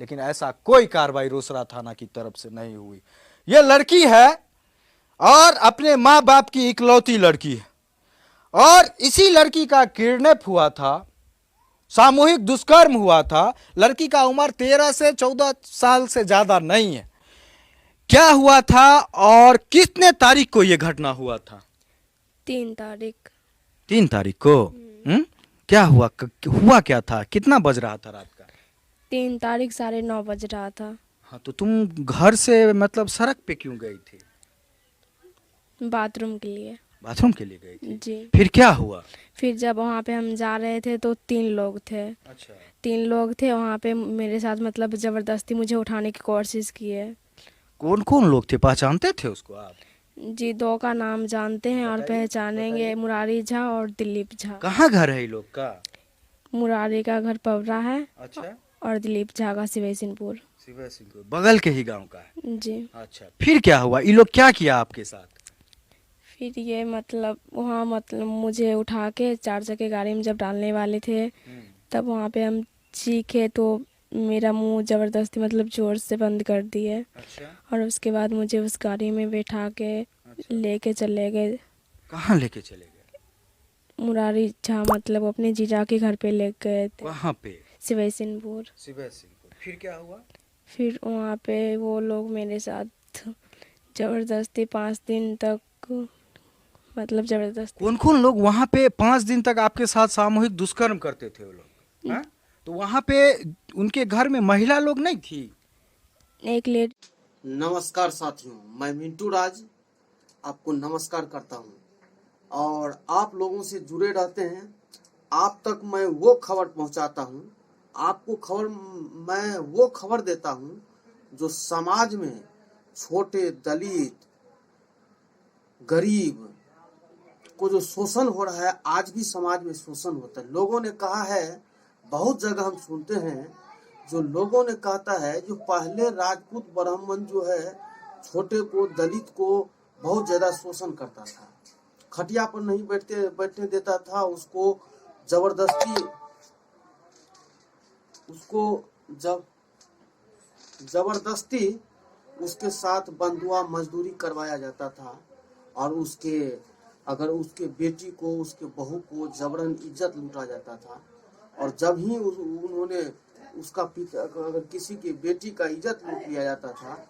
लेकिन ऐसा कोई कार्रवाई रोसड़ा थाना की तरफ से नहीं हुई। ये लड़की है और अपने माँ बाप की इकलौती लड़की है, और इसी लड़की का किडनैप हुआ था, सामूहिक दुष्कर्म हुआ था। लड़की का उम्र 13 से 14 साल से ज्यादा नहीं है। क्या हुआ था और कितने तारीख को यह घटना हुआ था? 3 तारीख। 3 तारीख को। क्या हुआ? हुआ क्या था? कितना बज रहा था रात का? 3 तारीख 9:30 बज रहा था। हाँ, तो तुम घर से मतलब सड़क पे क्यों गई थी? बाथरूम के लिए। बाथरूम के लिए गई थी? जी। फिर क्या हुआ? फिर जब वहाँ पे हम जा रहे थे तो 3 लोग थे। अच्छा। 3 लोग थे वहाँ पे, मेरे साथ मतलब ज़बरदस्ती मुझे उठाने की कोशिश की है। कौन कौन लोग थे? पहचानते थे उसको आप? जी, 2 का नाम जानते हैं और पहचानेंगे, मुरारी झा और दिलीप झा। कहाँ घर है ये लोग का? मुरारी का घर पवरा है। अच्छा। और दिलीप झा का सिवई सिंहपुर। शिवा सिंह बगल के ही गांव का है? जी। अच्छा, फिर क्या हुआ? ये लोग क्या किया आपके साथ? फिर ये मतलब वहाँ मतलब मुझे उठा के 4 चक्के गाड़ी में जब डालने वाले थे तब वहाँ पे हम चीखे तो मेरा मुंह ज़बरदस्ती मतलब ज़ोर से बंद कर दिए। अच्छा। और उसके बाद मुझे उस गाड़ी में बैठा के लेके चले गए। कहाँ लेके चले गए? मुरारी झा मतलब अपने जीजा के घर पे ले गए थे। कहाँ पे? सिवई सिंहपुर। शिवा सिंह। फिर क्या हुआ? फिर वहाँ पे वो लोग मेरे साथ ज़बरदस्ती 5 दिन तक मतलब ज़बरदस्ती। कौन कौन लोग वहां पे 5 दिन तक आपके साथ सामूहिक दुष्कर्म करते थे वो लोग? हाँ? तो वहां पे उनके घर में महिला लोग नहीं थी? एक लेट। नमस्कार साथियों, मैं मिंटू राज आपको नमस्कार करता हूं और आप लोगों से जुड़े रहते हैं। आप तक मैं वो खबर पहुंचाता हूं, मैं वो खबर देता हूं जो समाज में छोटे, दलित, गरीब को जो शोषण हो रहा है, आज भी समाज में शोषण होता है। लोगों ने कहा है, बहुत जगह हम सुनते हैं, जो लोगों ने कहता है जो पहले राजपूत ब्राह्मण जो है छोटे को, दलित को बहुत ज्यादा शोषण करता था, खटिया पर नहीं बैठने देता था, उसको जबरदस्ती उसके साथ बंधुआ मजदूरी करवाया जाता था। और अगर उसके बेटी को, उसके बहू को जबरन इज्जत लूटा जाता था। और जब ही उन्होंने उसका पिता, अगर किसी की बेटी का इज्जत लूट लिया जाता था,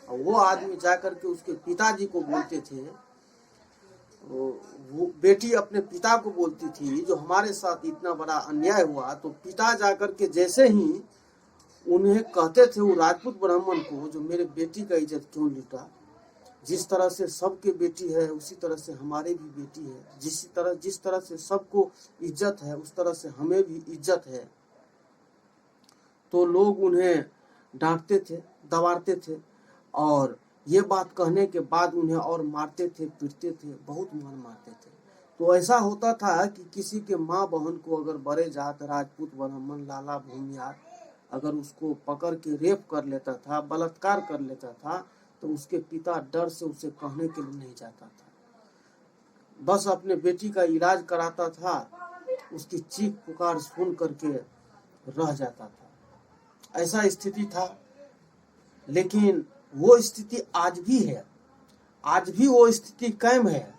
वो आदमी जाकर के उसके पिताजी को बोलते थे, वो बेटी अपने पिता को बोलती थी जो हमारे साथ इतना बड़ा अन्याय हुआ, तो पिता जाकर के जैसे ही उन्हें कहते थे, वो राजपूत ब्राह्मण को, जो मेरे बेटी का इज्जत क्यों लूटा, जिस तरह से सबके बेटी है उसी तरह से हमारे भी बेटी है, जिस तरह से सबको इज्जत है उस तरह से हमें भी इज्जत है। तो लोग उन्हें डांटते थे, दबाते थे और ये बात कहने के बाद उन्हें और मारते थे, पीटते थे, बहुत मारते थे। तो ऐसा होता था कि किसी के माँ बहन को अगर बड़े जात राजपूत ब्राह्मण लाला भूमियार अगर उसको पकड़ के रेप कर लेता था, बलात्कार कर लेता था, तो उसके पिता डर से उसे कहने के लिए नहीं जाता था, बस अपने बेटी का इलाज कराता था, उसकी चीख पुकार सुन करके रह जाता था। ऐसा स्थिति था। लेकिन वो स्थिति आज भी है, आज भी वो स्थिति कायम है।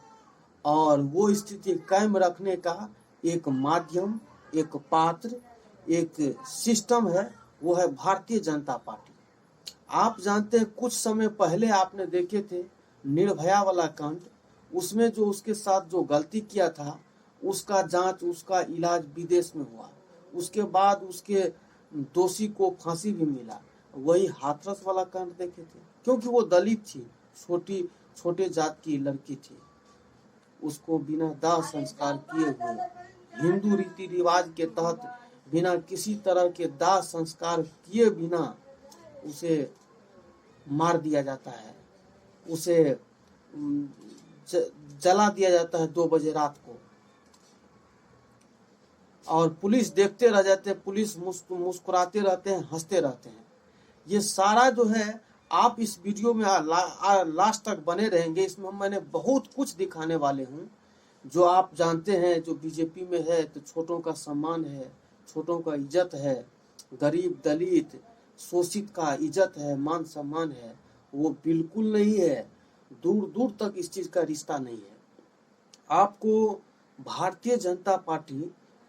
और वो स्थिति कायम रखने का एक माध्यम, एक पात्र, एक सिस्टम है, वो है भारतीय जनता पार्टी। आप जानते हैं, कुछ समय पहले आपने देखे थे निर्भया वाला कांड, उसमें जो उसके साथ जो गलती किया था उसका जांच, उसका इलाज विदेश में हुआ, उसके बाद उसके दोषी को फांसी भी मिला। वही हाथरस वाला कांड देखे थे, क्योंकि वो दलित थी, छोटे जात की लड़की थी, उसको बिना दाह संस्कार किए हुए, हिंदू रीति रिवाज के तहत बिना किसी तरह के दाह संस्कार किए बिना उसे मार दिया जाता है, उसे जला दिया जाता है 2 बजे रात को। और पुलिस देखते रह जाते हैं, पुलिस मुस्कुराते रहते हैं, हंसते रहते हैं। ये सारा जो है, आप इस वीडियो में लास्ट तक बने रहेंगे, इसमें मैंने बहुत कुछ दिखाने वाले हूँ। जो आप जानते हैं, जो बीजेपी में है तो छोटों का सम्मान है, छोटों का इज्जत है, गरीब, दलित, शोषित का इज्जत है, मान सम्मान है, वो बिल्कुल नहीं है। दूर दूर तक इस चीज का रिश्ता नहीं है। आपको भारतीय जनता पार्टी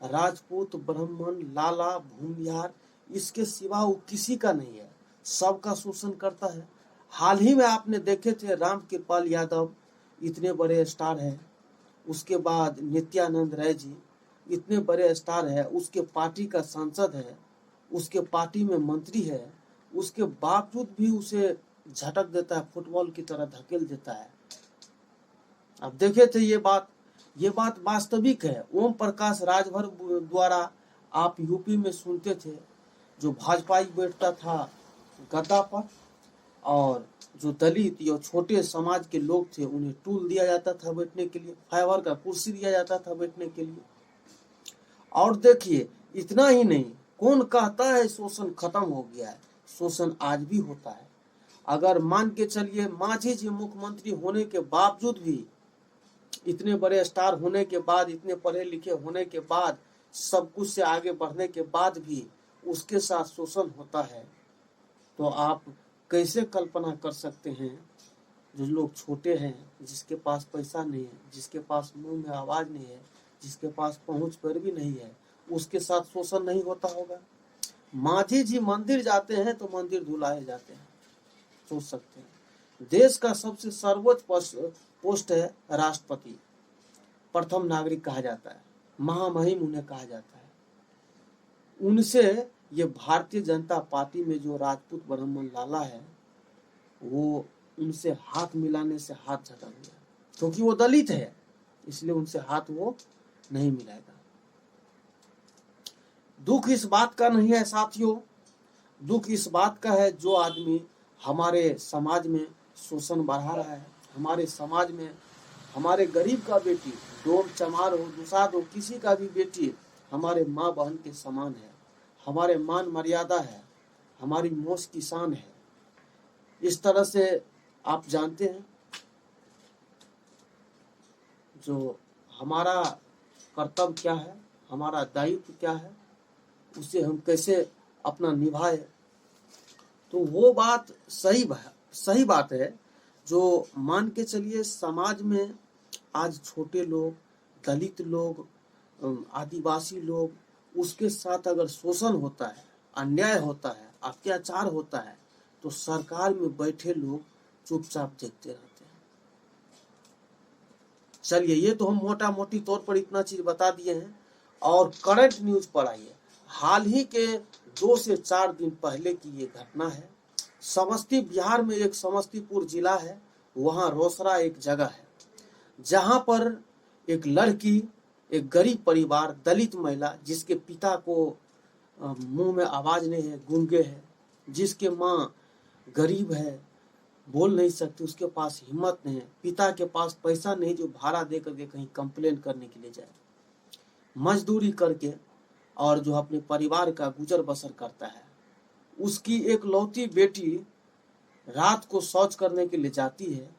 राजपूत, ब्राह्मण, लाला, भूमिहार, इसके सिवा वो किसी का नहीं है, सबका शोषण करता है। हाल ही में आपने देखे थे राम कृपाल यादव इतने बड़े स्टार हैं, उसके बाद नित्यानंद राय जी इतने बड़े स्टार है, उसके पार्टी का सांसद है, उसके पार्टी में मंत्री है, उसके बावजूद भी उसे झटक देता है, फुटबॉल की तरह धकेल देता है। अब देखे थे ये बात वास्तविक है। ओम प्रकाश राजभर द्वारा आप यूपी में सुनते थे, जो भाजपाई बैठता था गद्दा पर, और जो दलित या छोटे समाज के लोग थे उन्हें टूल दिया जाता था बैठने के लिए, फाइबर का कुर्सी दिया जाता था बैठने के लिए। और देखिए, इतना ही नहीं, कौन कहता है शोषण खत्म हो गया है? शोषण आज भी होता है। अगर मान के चलिए मांझी जी मुख्यमंत्री होने के बावजूद भी, इतने बड़े स्टार होने के बाद, इतने पढ़े लिखे होने के बाद, सब कुछ से आगे बढ़ने के बाद भी उसके साथ शोषण होता है, तो आप कैसे कल्पना कर सकते हैं जो लोग छोटे हैं, जिसके पास पैसा नहीं है, जिसके पास मुंह में आवाज नहीं है, जिसके पास पहुंच पर भी नहीं है, उसके साथ शोषण नहीं होता होगा? मांझी जी मंदिर जाते हैं तो मंदिर धुलाए जाते हैं, सोच सकते हैं। देश का सबसे सर्वोच्च पोस्ट है राष्ट्रपति, प्रथम नागरिक कहा जाता है, महामहिम उन्हें कहा जाता है। उनसे ये भारतीय जनता पार्टी में जो राजपूत ब्राह्मण लाला है, वो उनसे हाथ मिलाने से हाथ झटक गया, क्योंकि वो दलित है, इसलिए उनसे हाथ वो नहीं मिलाएगा। दुख इस बात का नहीं है साथियों, दुख इस बात का है जो आदमी हमारे समाज में शोषण बढ़ा रहा है। हमारे समाज में हमारे गरीब का बेटी, डोम चमार हो, दुसाद हो, किसी का भी बेटी हमारे माँ बहन के समान है, हमारे मान मर्यादा है, हमारी मोश की शान है। इस तरह से आप जानते हैं, जो हमारा कर्तव्य क्या है, हमारा दायित्व क्या है, उसे हम कैसे अपना निभाए, तो वो बात सही बात है। जो मान के चलिए समाज में आज छोटे लोग, दलित लोग, आदिवासी लोग, उसके साथ अगर शोषण होता है, अन्याय होता है, अत्याचार होता है, तो सरकार में बैठे लोग चुपचाप देखते रहते हैं। चलिए, ये तो हम मोटा मोटी तौर पर इतना चीज बता दिए हैं। और करंट न्यूज पर आइए। हाल ही के 2 से 4 दिन पहले की ये घटना है। बिहार में एक समस्तीपुर जिला है, वहां रोसड़ा एक जगह है, जहां पर एक लड़की, एक गरीब परिवार, दलित महिला, जिसके पिता को मुंह में आवाज नहीं है, गूंगे है, जिसके माँ गरीब है, बोल नहीं सकती, उसके पास हिम्मत नहीं है, पिता के पास पैसा नहीं जो भाड़ा दे करके कहीं कंप्लेन करने के लिए जाए, मजदूरी करके और जो अपने परिवार का गुजर बसर करता है। उसकी एक लौती बेटी रात को शौच करने के लिए जाती है,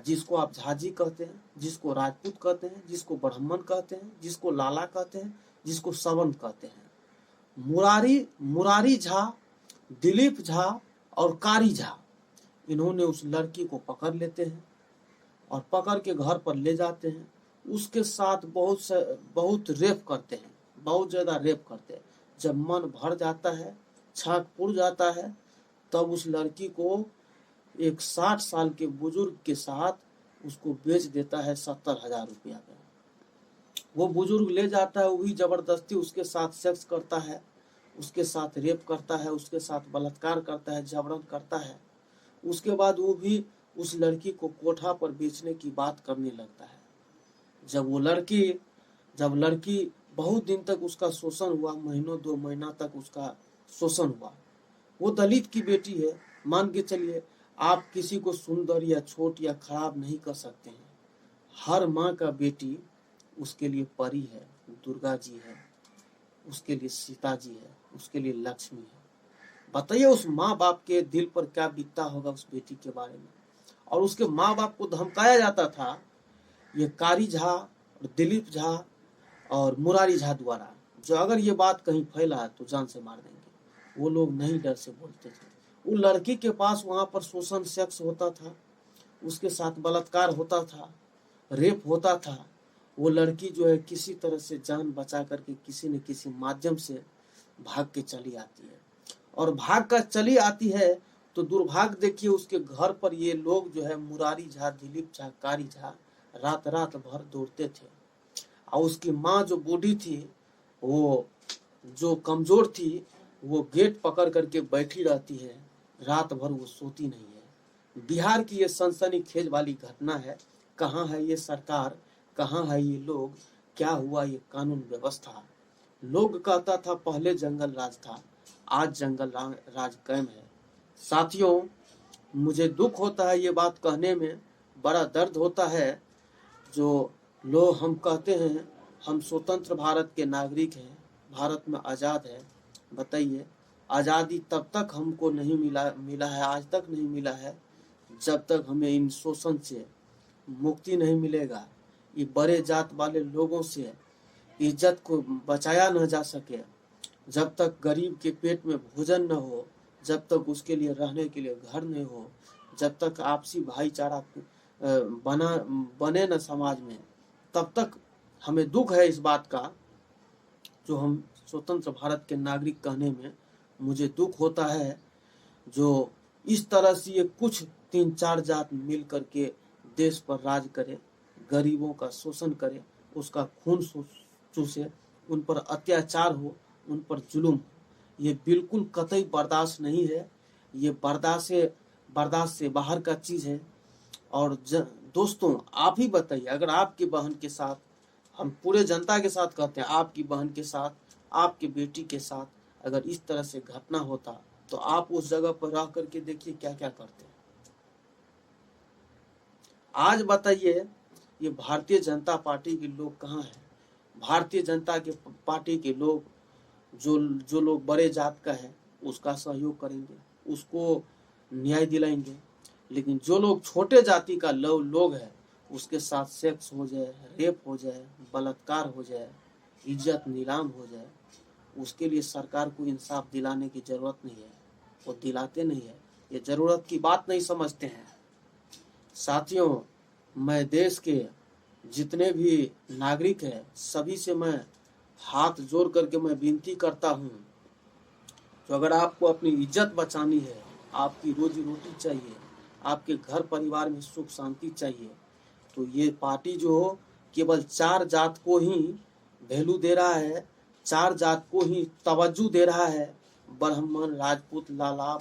जिसको आप झाजी कहते हैं, जिसको राजपूत कहते हैं, जिसको ब्राह्मण कहते हैं, जिसको लाला कहते हैं, जिसको सवन कहते हैं। मुरारी झा, दिलीप झा और कारी झा, इन्होंने उस लड़की को पकड़ लेते हैं और पकड़ के घर पर ले जाते हैं। उसके साथ बहुत रेप करते हैं, बहुत ज्यादा रेप करते हैं। जब मन भर जाता है, छाक पुर जाता है, तब उस लड़की को एक 60 साल के बुजुर्ग के साथ उसको बेच देता है 70,000 रुपया का। वो बुजुर्ग ले जाता है, वही जबरदस्ती उसके साथ सेक्स करता है, उसके साथ रेप करता है, उसके साथ बलात्कार करता है, जबरन करता है। उसके बाद वो भी उस लड़की को कोठा पर बेचने की बात करने लगता है। जब लड़की बहुत दिन तक उसका शोषण हुआ, महीनों 2 महीना तक उसका शोषण हुआ। वो दलित की बेटी है, मान के चलिए आप किसी को सुंदर या छोट या खराब नहीं कर सकते हैं। हर माँ का बेटी उसके लिए परी है, दुर्गा जी है, उसके लिए सीता जी है, उसके लिए लक्ष्मी है। बताइए उस माँ बाप के दिल पर क्या बीतता होगा उस बेटी के बारे में। और उसके माँ बाप को धमकाया जाता था ये कारी झा और दिलीप झा और मुरारी झा द्वारा, जो अगर ये बात कहीं फैला तो जान से मार देंगे। वो लोग नहीं डर से बोलते थे। वो लड़की के पास वहां पर शोषण सेक्स होता था, उसके साथ बलात्कार होता था, रेप होता था। वो लड़की जो है किसी तरह से जान बचा करके किसी न किसी माध्यम से भाग के चली आती है, और भाग कर चली आती है तो दुर्भाग्य देखिए उसके घर पर ये लोग जो है मुरारी झा, दिलीप झा, कारी झा रात रात भर दौड़ते थे। और उसकी माँ जो बूढ़ी थी, वो जो कमजोर थी, वो गेट पकड़ करके बैठी रहती है, रात भर वो सोती नहीं है। बिहार की ये सनसनीखेज वाली घटना है। कहाँ है ये सरकार, कहाँ है ये लोग, क्या हुआ ये कानून व्यवस्था। लोग कहता था पहले जंगल राज था, आज जंगल राज कायम है। साथियों, मुझे दुख होता है ये बात कहने में, बड़ा दर्द होता है। जो लोग हम कहते हैं हम स्वतंत्र भारत के नागरिक हैं, भारत में आज़ाद है। बताइए, आज़ादी तब तक हमको नहीं मिला है, आज तक नहीं मिला है, जब तक हमें इन शोषण से मुक्ति नहीं मिलेगा। ये बड़े जात वाले लोगों से इज्जत को बचाया न जा सके, जब तक गरीब के पेट में भोजन न हो, जब तक उसके लिए रहने के लिए घर नहीं हो, जब तक आपसी भाईचारा बने न समाज में, तब तक हमें दुख है इस बात का। जो हम स्वतंत्र भारत के नागरिक कहने में मुझे दुख होता है, जो इस तरह से ये कुछ 3-4 जात मिल करके देश पर राज करे, गरीबों का शोषण करे, उसका खून चूसे, उन पर अत्याचार हो, उन पर जुल्म। ये बिल्कुल कतई बर्दाश्त नहीं है। ये बर्दाश्त से बाहर का चीज़ है। और दोस्तों, आप ही बताइए, अगर आपकी बहन के साथ, हम पूरे जनता के साथ कहते हैं, आपकी बहन के साथ, आपकी बेटी के साथ अगर इस तरह से घटना होता तो आप उस जगह पर रह करके देखिए क्या क्या करते। आज बताइए, ये भारतीय जनता पार्टी के लोग कहाँ हैं? भारतीय जनता के पार्टी के लोग, जो लोग बड़े जात का है उसका सहयोग करेंगे, उसको न्याय दिलाएंगे। लेकिन जो लोग छोटे जाति का लोग है, उसके साथ सेक्स हो जाए, रेप हो जाए, बलात्कार हो जाए, इज्जत नीलाम हो जाए, उसके लिए सरकार को इंसाफ दिलाने की जरूरत नहीं है। वो दिलाते नहीं है, ये जरूरत की बात नहीं समझते हैं। साथियों, मैं देश के जितने भी नागरिक हैं सभी से मैं हाथ जोड़ करके मैं विनती करता हूँ, तो अगर आपको अपनी इज्जत बचानी है, आपकी रोजी रोटी चाहिए, आपके घर परिवार में सुख शांति चाहिए, तो ये पार्टी जो केवल 4 जात को ही वैल्यू दे रहा है, 4 जात को ही तवज्जो दे रहा है, ब्राह्मण, राजपूत, लाला,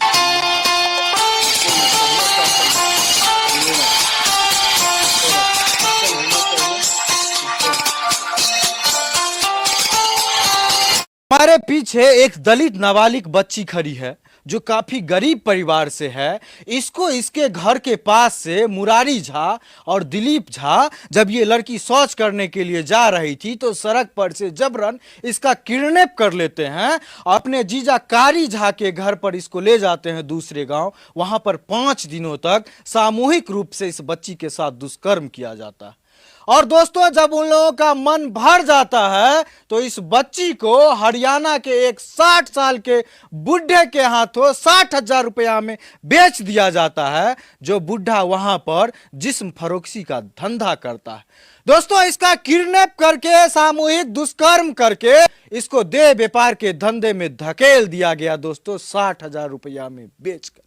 हमारे पीछे एक दलित नाबालिग बच्ची खड़ी है जो काफी गरीब परिवार से है। इसको इसके घर के पास से मुरारी झा और दिलीप झा, जब ये लड़की शौच करने के लिए जा रही थी तो सड़क पर से जबरन इसका किडनैप कर लेते हैं। अपने जीजा कारी झा के घर पर इसको ले जाते हैं दूसरे गांव। वहां पर 5 दिनों तक सामूहिक रूप से इस बच्ची के साथ दुष्कर्म किया जाता है। और दोस्तों, जब उन लोगों का मन भर जाता है तो इस बच्ची को हरियाणा के एक 60 साल के बुढ़े के हाथों 60,000 रुपया में बेच दिया जाता है, जो बुढ़ा वहां पर जिस्म फरोख्ती का धंधा करता है। दोस्तों, इसका किडनैप करके, सामूहिक दुष्कर्म करके इसको देह व्यापार के धंधे में धकेल दिया गया दोस्तों, 60,000 रुपया में बेचकर।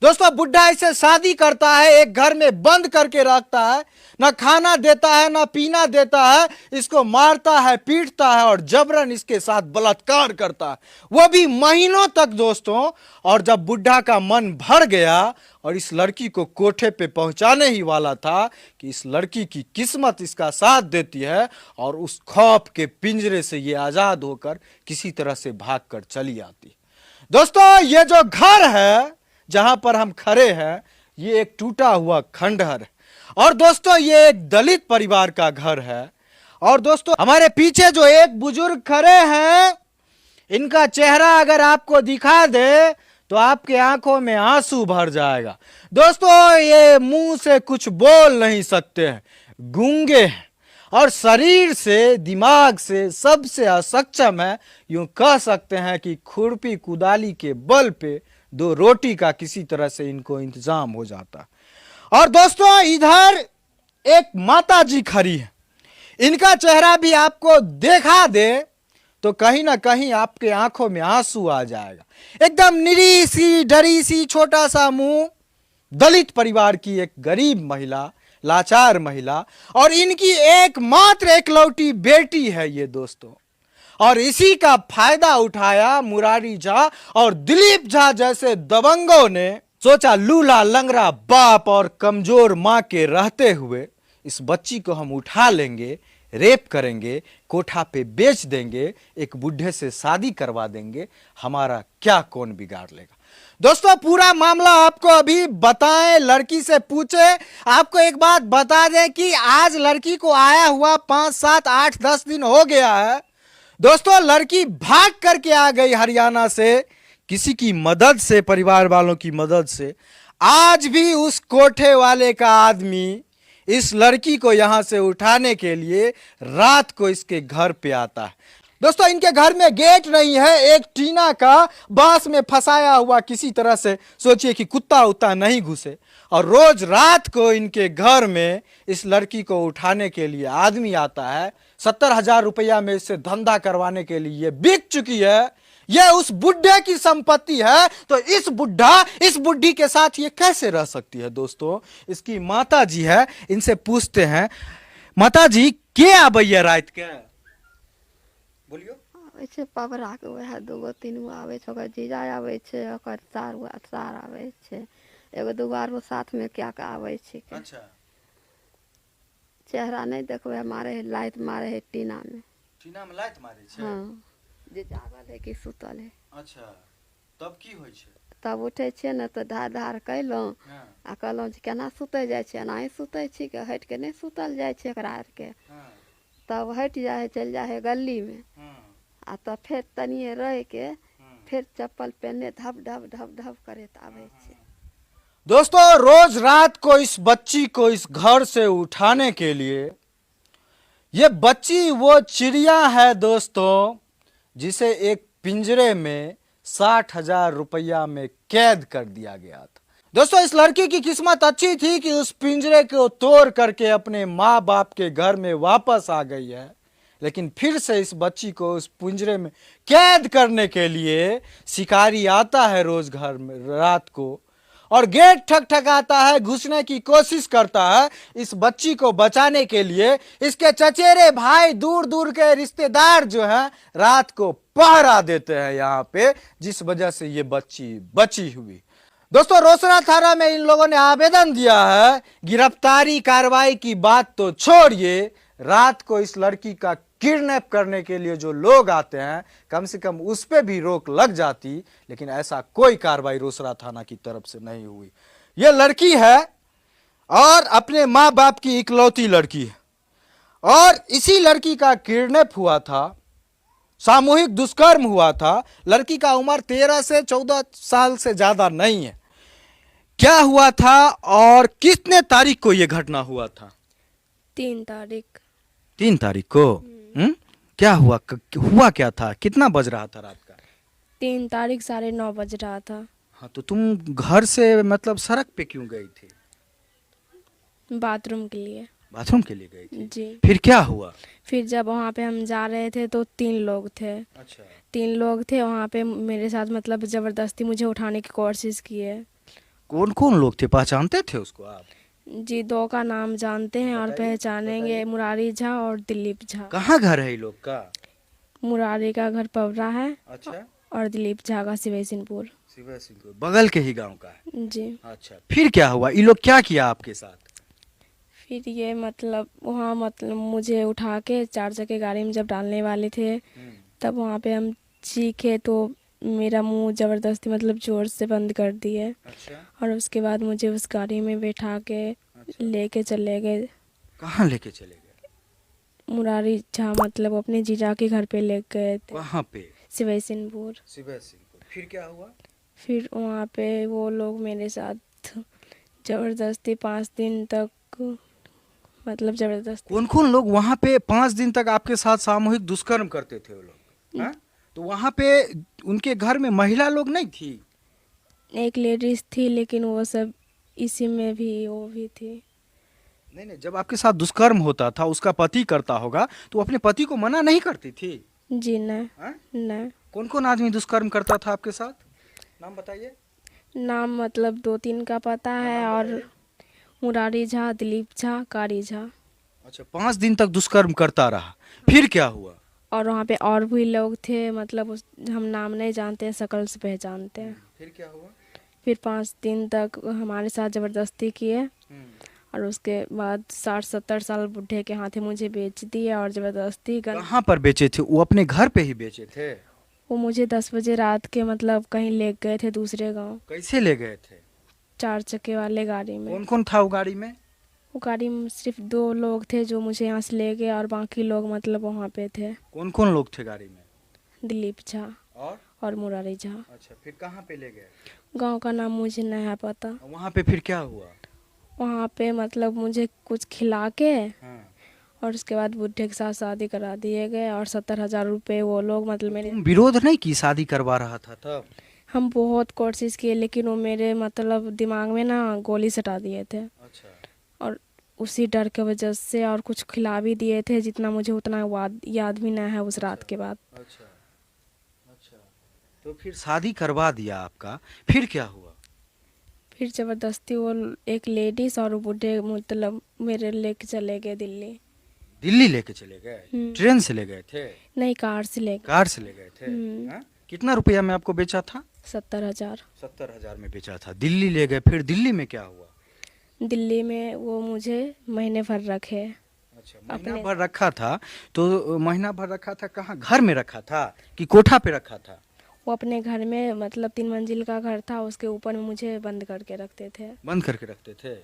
दोस्तों, बुढ़ा इसे शादी करता है, एक घर में बंद करके रखता है, ना खाना देता है ना पीना देता है, इसको मारता है, पीटता है और जबरन इसके साथ बलात्कार करता है, वो भी महीनों तक दोस्तों। और जब बुढ़ा का मन भर गया और इस लड़की को कोठे पे पहुंचाने ही वाला था कि इस लड़की की किस्मत इसका साथ देती है और उस खौफ के पिंजरे से ये आजाद होकर किसी तरह से भागकर चली आती। दोस्तों, ये जो घर है जहां पर हम खड़े हैं, ये एक टूटा हुआ खंडहर है। और दोस्तों, ये एक दलित परिवार का घर है। और दोस्तों, हमारे पीछे जो एक बुजुर्ग खड़े हैं, इनका चेहरा अगर आपको दिखा दे तो आपके आंखों में आंसू भर जाएगा। दोस्तों, ये मुंह से कुछ बोल नहीं सकते हैं, गूंगे हैं। और शरीर से दिमाग से सबसे असक्षम है। यूं कह सकते हैं कि खुरपी कुदाली के बल पे 2 रोटी का किसी तरह से इनको इंतजाम हो जाता। और दोस्तों इधर एक माता जी खड़ी है, इनका चेहरा भी आपको देखा दे तो कहीं ना कहीं आपके आंखों में आंसू आ जाएगा। एकदम निरी सी डरी सी छोटा सा मुंह, दलित परिवार की एक गरीब महिला, लाचार महिला, और इनकी एकमात्र एकलौती बेटी है ये दोस्तों। और इसी का फायदा उठाया मुरारी झा और दिलीप झा जैसे दबंगों ने। सोचा लूला लंगड़ा बाप और कमजोर मां के रहते हुए इस बच्ची को हम उठा लेंगे, रेप करेंगे, कोठा पे बेच देंगे, एक बुढ़े से शादी करवा देंगे, हमारा क्या कौन बिगाड़ लेगा। दोस्तों पूरा मामला आपको अभी बताएं, लड़की से पूछे। आपको एक बात बता दें कि आज लड़की को आया हुआ 5, 7, 8, 10 दिन हो गया है। दोस्तों लड़की भाग करके आ गई हरियाणा से, किसी की मदद से, परिवार वालों की मदद से। आज भी उस कोठे वाले का आदमी इस लड़की को यहां से उठाने के लिए रात को इसके घर पे आता है। दोस्तों इनके घर में गेट नहीं है, एक टीना का बांस में फंसाया हुआ किसी तरह से, सोचिए कि कुत्ता उत्ता नहीं घुसे। और रोज रात को इनके घर में इस लड़की को उठाने के लिए आदमी आता है। 70,000 रुपया में इससे धंधा करवाने के लिए ये बिक चुकी है। यह उस बुढ़े की संपत्ति है, तो इस बुढ़ी के साथ ये कैसे रह सकती है। दोस्तों इसकी माता जी है, इनसे पूछते हैं, माता जी के आबैया रात के बोलियो। आबै छै पबरा के वएह 2 3 आबै छै, ओकर जीजा आबै छै, ओकर सार आबै छै, एगो 2 आरो साथ में क्या के आबै छै। अच्छा चेहरा नहीं देखबे, मारे है लाइट, मारे है टीना में लाइट मारे छै। हाँ जे जागल है कि सुतल है। अच्छा तब की होइ छै। तब उठे छै ने तो धार धार कैलहुँ हाँ, आ कहलहुँ जे केना सुतै जाइ छै, एनाही सुतै छी के, हटि के नहीं सुतल जाइ छै एकरा आरके। हाँ, तब हटि जाइ है, चलि जाइ है गली में, हाँ, आ तब फिर तनिए रह के हाँ। फिर चप्पल पहने धप धप धप धप करैत आबै छै। दोस्तों रोज रात को इस बच्ची को इस घर से उठाने के लिए, ये बच्ची वो चिड़िया है दोस्तों जिसे एक पिंजरे में 60,000 रुपया में कैद कर दिया गया था। दोस्तों इस लड़की की किस्मत अच्छी थी कि उस पिंजरे को तोड़ करके अपने माँ बाप के घर में वापस आ गई है, लेकिन फिर से इस बच्ची को उस पिंजरे में कैद करने के लिए शिकारी आता है रोज घर में रात को, और गेट ठकठकाता है, घुसने की कोशिश करता है। इस बच्ची को बचाने के लिए इसके चचेरे भाई, दूर दूर के रिश्तेदार जो हैं रात को पहरा देते हैं यहाँ पे, जिस वजह से ये बच्ची बची हुई। दोस्तों रोसड़ा थाना में इन लोगों ने आवेदन दिया है। गिरफ्तारी कार्रवाई की बात तो छोड़िए, रात को इस लड़की का किडनैप करने के लिए जो लोग आते हैं कम से कम उस पे भी रोक लग जाती, लेकिन ऐसा कोई कार्रवाई रोसड़ा थाना की तरफ से नहीं हुई। ये लड़की है और अपने माँ बाप की इकलौती लड़की है, और इसी लड़की का किडनैप हुआ था, सामूहिक दुष्कर्म हुआ था। लड़की का उम्र 13 से 14 साल से ज्यादा नहीं है। क्या हुआ था और कितने तारीख को यह घटना हुआ था? 3 तारीख। 3 तारीख को। क्या हुआ, हुआ क्या था, कितना बज रहा था रात का? 3 तारीख 9:30 बज रहा था। हाँ तो तुम घर से मतलब सड़क पे क्यों गई थी? बाथरूम के लिए। बाथरूम के लिए गई थी? जी। फिर क्या हुआ? फिर जब वहाँ पे हम जा रहे थे तो 3 लोग थे। अच्छा 3 लोग थे वहाँ पे मेरे साथ, मतलब ज़बरदस्ती मुझे उठाने की कोशिश किए। कौन कौन लोग थे, पहचानते थे उसको आप? जी 2 का नाम जानते हैं और पहचानेंगे, मुरारी झा और दिलीप झा। कहाँ घर है ये लोग का? मुरारी का घर पवरा है अच्छा और दिलीप झा का सिवैसिनपुर। सिंहपुर बगल के ही गांव का है। जी। अच्छा फिर क्या हुआ, ये लोग क्या किया आपके साथ? फिर ये मतलब वहाँ मतलब मुझे उठा के 4 चक्के गाड़ी में जब डालने वाले थे तब वहाँ पे हम चीखे तो मेरा मुंह ज़बरदस्ती मतलब ज़ोर से बंद कर दिए। अच्छा और उसके बाद मुझे उस गाड़ी में बैठा के लेके चले गए। कहाँ लेके चले गए? मुरारी झा मतलब अपने जीजा के घर पे ले गए थे। कहाँ पे? सिवैसिनपुर। सिंहपुर। फिर क्या हुआ? फिर वहाँ पे वो लोग मेरे साथ ज़बरदस्ती 5 दिन तक मतलब जबरदस्ती। कौन कौन लोग वहां पे 5 दिन तक आपके साथ सामूहिक दुष्कर्म करते थे वो लोग? हाँ? तो वहां पे उनके घर में महिला लोग नहीं थी? एक लेडीज थी, लेकिन वो सब इसी में भी वो भी थी। नहीं नहीं, जब आपके साथ दुष्कर्म होता था उसका पति करता होगा तो वो अपने पति को मना नहीं करती थी? जी न। हाँ? न। कौन कौन आदमी दुष्कर्म करता था आपके साथ? नाम बताइए। नाम मतलब 2-3 का पता है, और मुरारी झा, दिलीप झा, कारी झा। अच्छा, 5 दिन तक दुष्कर्म करता रहा, फिर क्या हुआ? और वहाँ पे और भी लोग थे, मतलब हम नाम नहीं जानते हैं, शक्ल से पहचानते हैं। फिर क्या हुआ? फिर 5 दिन तक हमारे साथ ज़बरदस्ती किए, और उसके बाद 60-70 साल बुढ़े के हाथे मुझे बेच दिए और ज़बरदस्ती कहाँ पर बेचे थे वो? अपने घर पे ही बेचे थे? वो मुझे 10 बजे रात के मतलब कहीं ले गए थे दूसरे गांव, कैसे ले गए थे? 4 चक्के वाले गाड़ी में। कौन कौन था वो गाड़ी में? वो गाड़ी में सिर्फ 2 लोग थे जो मुझे यहाँ से ले गए, और बाकी लोग मतलब वहाँ पे थे। कौन कौन लोग थे गाड़ी में? दिलीप झा और मुरारी झा। अच्छा, फिर कहाँ पे ले गए? गांव का नाम मुझे नहीं है पता। वहाँ पे फिर क्या हुआ? वहाँ पे मतलब मुझे कुछ खिला के, हाँ। और उसके बाद बुढ़े के साथ शादी करा दिए गए, और 70,000 रुपये वो लोग मतलब मेरे। तुम विरोध नहीं की शादी करवा रहा था तब? हम बहुत कोशिश किए, लेकिन वो मेरे मतलब दिमाग में ना गोली सटा दिए थे, अच्छा। और उसी डर के वजह से, और कुछ खिला भी दिए थे जितना मुझे उतना याद भी नहीं है उस रात के बाद। अच्छा अच्छा, तो फिर शादी करवा दिया आपका, फिर क्या हुआ? फिर ज़बरदस्ती वो एक लेडीज और वो बुढ़े मतलब मेरे लेके चले गए दिल्ली। दिल्ली लेके चले गए? ट्रेन से ले गए थे? नहीं, कार से ले गए। कार से ले गए थे? हाँ? कितना रुपया में आपको बेचा था? 70,000। 70,000 में बेचा था। दिल्ली ले गए, फिर दिल्ली में क्या हुआ? दिल्ली में वो मुझे महीने भर रखे। अच्छा, महीना भर रखा था। तो महीना भर रखा था, कहाँ? घर में रखा था कि कोठा पे रखा था? वो अपने घर में मतलब 3 मंजिल का घर था, उसके ऊपर में मुझे बंद करके रखते थे। बंद करके रखते थे?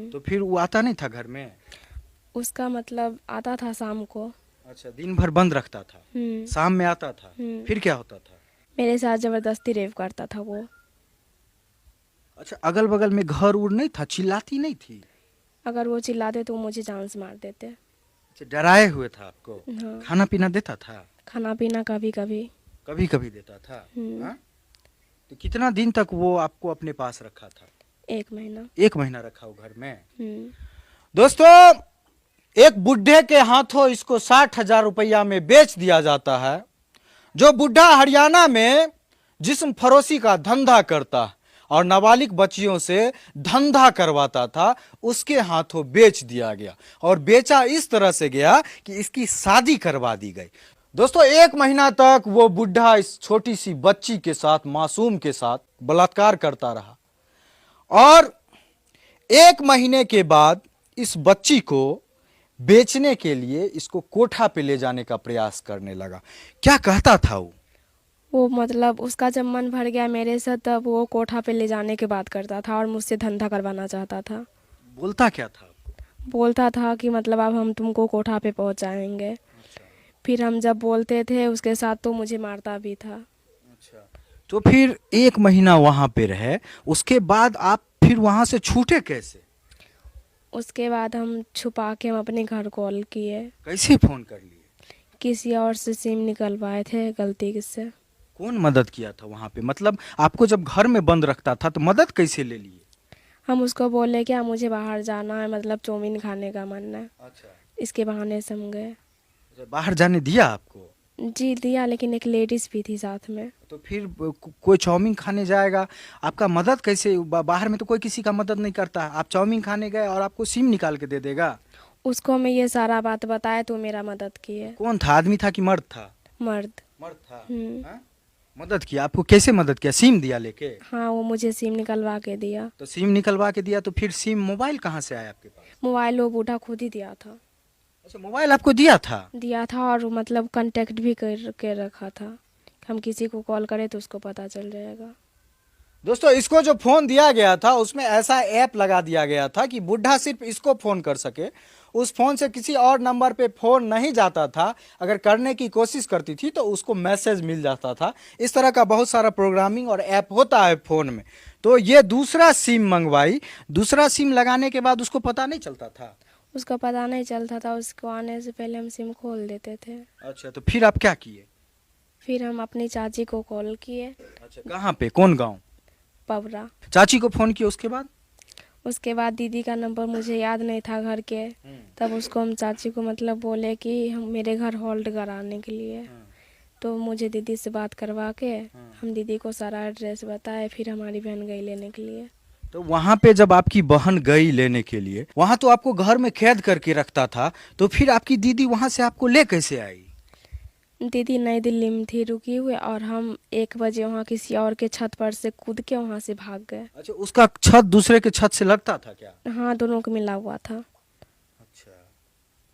तो फिर वो आता नहीं था घर में? उसका मतलब आता था शाम को। अच्छा, दिन भर बंद रखता था, शाम में आता था, फिर क्या होता था? मेरे साथ जबरदस्ती रेप करता था वो। अच्छा, अगल बगल में घर उड़ नहीं था? चिल्लाती नहीं थी? अगर वो चिल्लाते तो वो मुझे जान से मार देते। अच्छा, डराए हुए था आपको? हाँ। खाना पीना देता था? खाना पीना कभी कभी। कभी कभी देता था? हाँ? तो कितना दिन तक वो आपको अपने पास रखा था? 1 महीना। 1 महीना रखा वो घर में? हम्म। दोस्तों, एक बुढ़े के हाथों इसको 60,000 रुपया में बेच दिया जाता है। जो बुढ़ा हरियाणा में जिस्म फरोशी का धंधा करता है और नाबालिग बच्चियों से धंधा करवाता था, उसके हाथों बेच दिया गया, और बेचा इस तरह से गया कि इसकी शादी करवा दी गई। दोस्तों, 1 महीना तक वो बुढ़ा इस छोटी सी बच्ची के साथ, मासूम के साथ बलात्कार करता रहा, और 1 महीने के बाद इस बच्ची को बेचने के लिए इसको कोठा पे ले जाने का प्रयास करने लगा। क्या कहता था वो मतलब उसका जब मन भर गया मेरे से, तब वो कोठा पे ले जाने की बात करता था और मुझसे धंधा करवाना चाहता था। बोलता क्या था आपको? बोलता था कि मतलब अब हम तुमको कोठा पे पहुंचाएंगे। अच्छा। फिर हम जब बोलते थे उसके साथ तो मुझे मारता भी था। अच्छा, तो फिर 1 महीना वहां पे रहे, उसके बाद आप फिर वहां से छूटे कैसे? उसके बाद हम छुपा के हम अपने घर कॉल किए। कैसे फोन कर लिए? किसी और से सिम निकलवाए थे गलती से। कौन मदद किया था वहां पे? मतलब आपको जब घर में बंद रखता था तो मदद कैसे ले लिए? हम उसको बोले क्या मुझे बाहर जाना है, मतलब चाउमीन खाने का मन है। अच्छा। इसके बहाने से हम गए। अच्छा, बाहर जाने दिया आपको? जी दिया, लेकिन एक लेडीज भी थी साथ में। तो फिर कोई चाउमीन खाने जाएगा, आपका मदद कैसे? बाहर में तो कोई किसी का मदद नहीं करता। आप चाउमीन खाने गए और आपको सिम निकाल के दे देगा? उसको मैं ये सारा बात बताया तो मेरा मदद किए। कौन था? आदमी था कि मर्द था? मर्द। मर्द था। हम्म। हाँ? मदद किया आपको? कैसे मदद किया? सिम दिया लेके? हाँ, वो मुझे सिम निकलवा के दिया। तो सिम निकलवा के दिया, तो फिर सिम मोबाइल कहाँ से आया आपके पास? मोबाइल वो बूढ़ा खुद ही दिया था। अच्छा, मोबाइल आपको दिया था? दिया था, और मतलब कांटेक्ट भी कर के रखा था, हम किसी को कॉल करें तो उसको पता चल जाएगा। दोस्तों, इसको जो फोन दिया गया था उसमें ऐसा ऐप लगा दिया गया था कि बुढ़ा सिर्फ इसको फोन कर सके। उस फोन से किसी और नंबर पे फोन नहीं जाता था। अगर करने की कोशिश करती थी तो उसको मैसेज मिल जाता था। इस तरह का बहुत सारा प्रोग्रामिंग और ऐप होता है फोन में। तो ये दूसरा सिम मंगवाई। दूसरा सिम लगाने के बाद उसको पता नहीं चलता था? उसका पता नहीं चलता था, उसको आने से पहले हम सिम खोल देते थे। अच्छा, तो फिर आप क्या किए? फिर हम अपनी चाची को कॉल किए, अच्छा, कहाँ पे, कौन गांव? पवरा। चाची को फोन किया, उसके बाद? उसके बाद दीदी का नंबर मुझे याद नहीं था घर के, तब उसको हम चाची को मतलब बोले कि हम मेरे घर होल्ड कराने के लिए। तो मुझे दीदी से बात करवा के हम दीदी को सारा एड्रेस बताए, फिर हमारी बहन गई लेने के लिए। तो वहां पे जब आपकी बहन गई लेने के लिए, वहां तो आपको घर में कैद करके रखता था, तो फिर आपकी दीदी वहां से आपको ले कैसे आई? दीदी नई दिल्ली में थी रुकी हुई, और हम 1 बजे वहाँ किसी और के छत पर से कूद के वहाँ से भाग गए। अच्छा, उसका छत दूसरे के छत से लगता था क्या? हाँ, दोनों को मिला हुआ था। अच्छा,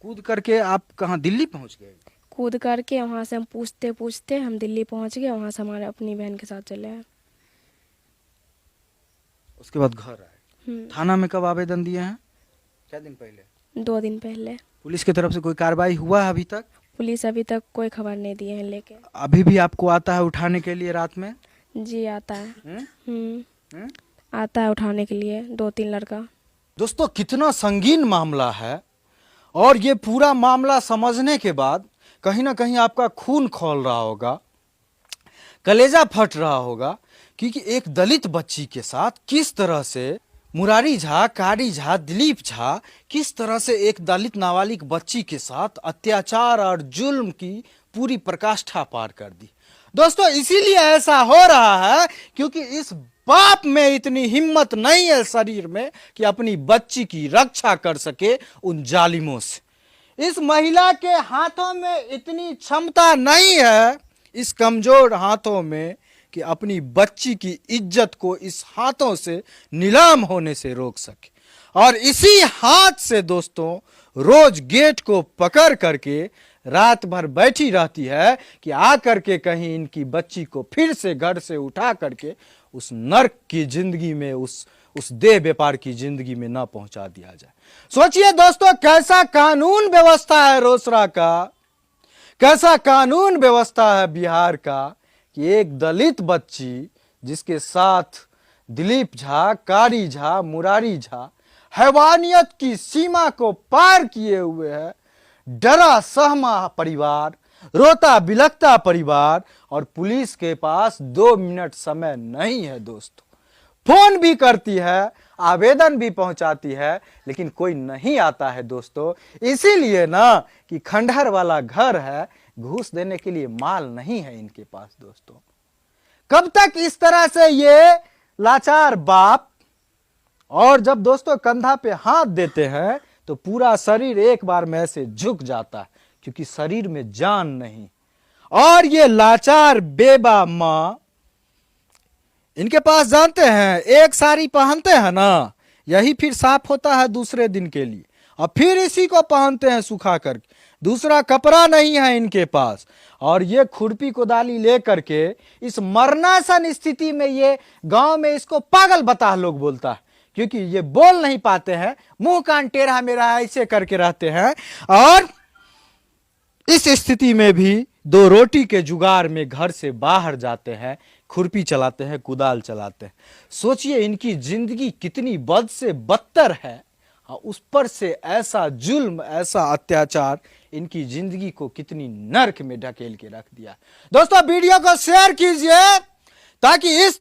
कूद करके आप कहाँ, दिल्ली पहुंच गए? कूद करके वहाँ से हम पूछते पूछते हम दिल्ली पहुँच गए, वहाँ से हमारे अपनी बहन के साथ चले आए। उसके बाद घर आए। थाना में कब आवेदन दिए हैं? क्या दिन पहले? 2 दिन पहले। पुलिस की तरफ से कोई कार्रवाई हुआ है अभी तक? पुलिस अभी तक कोई खबर नहीं दिए हैं लेके। अभी भी आपको आता है उठाने के लिए रात में? जी आता है। हम्म? आता है उठाने के लिए 2-3 लड़का। दोस्तों, कितना संगीन मामला है, और ये पूरा मामला समझने के बाद कहीं ना कहीं आपका खून खौल रहा होगा, कलेजा फट रहा होगा, क्योंकि एक दलित बच्ची के साथ किस तरह से मुरारी झा, कारी झा, दिलीप झा किस तरह से एक दलित नाबालिग बच्ची के साथ अत्याचार और जुल्म की पूरी प्रकाष्ठा पार कर दी। दोस्तों, इसीलिए ऐसा हो रहा है क्योंकि इस बाप में इतनी हिम्मत नहीं है शरीर में कि अपनी बच्ची की रक्षा कर सके उन जालिमों से। इस महिला के हाथों में इतनी क्षमता नहीं है, इस कमजोर हाथों में, कि अपनी बच्ची की इज्जत को इस हाथों से नीलाम होने से रोक सके। और इसी हाथ से दोस्तों रोज गेट को पकड़ करके रात भर बैठी रहती है कि आकर के कहीं इनकी बच्ची को फिर से घर से उठा करके उस नर्क की जिंदगी में, उस देह व्यापार की जिंदगी में ना पहुंचा दिया जाए। सोचिए दोस्तों, कैसा कानून व्यवस्था है रोसड़ा का, कैसा कानून व्यवस्था है बिहार का, कि एक दलित बच्ची जिसके साथ दिलीप झा, कारी झा, मुरारी झा हैवानियत की सीमा को पार किए हुए है, डरा सहमा परिवार, रोता बिलखता परिवार, और पुलिस के पास 2 मिनट समय नहीं है दोस्तों। फोन भी करती है, आवेदन भी पहुंचाती है, लेकिन कोई नहीं आता है दोस्तों। इसीलिए ना कि खंडहर वाला घर है, घूस देने के लिए माल नहीं है इनके पास दोस्तों। कब तक इस तरह से ये लाचार बाप, और जब दोस्तों कंधा पे हाथ देते हैं तो पूरा शरीर एक बार में ऐसे झुक जाता है, क्योंकि शरीर में जान नहीं। और ये लाचार बेबा मां, इनके पास जानते हैं एक साड़ी पहनते हैं ना, यही फिर साफ होता है दूसरे दिन के लिए, और फिर इसी को पहनते हैं सुखा करके, दूसरा कपड़ा नहीं है इनके पास। और ये खुरपी कोदाली लेकर के इस मरनासन स्थिति में ये गांव में इसको पागल बता लोग बोलता है, क्योंकि ये बोल नहीं पाते हैं, मुंह कान टेढ़ा मेरा ऐसे करके रहते हैं, और इस स्थिति में भी 2 रोटी के जुगाड़ में घर से बाहर जाते हैं, खुरपी चलाते हैं, कुदाल चलाते हैं। सोचिए इनकी जिंदगी कितनी बद से बदतर है, उस पर से ऐसा जुल्म, ऐसा अत्याचार इनकी जिंदगी को कितनी नर्क में ढकेल के रख दिया। दोस्तों, वीडियो को शेयर कीजिए ताकि इस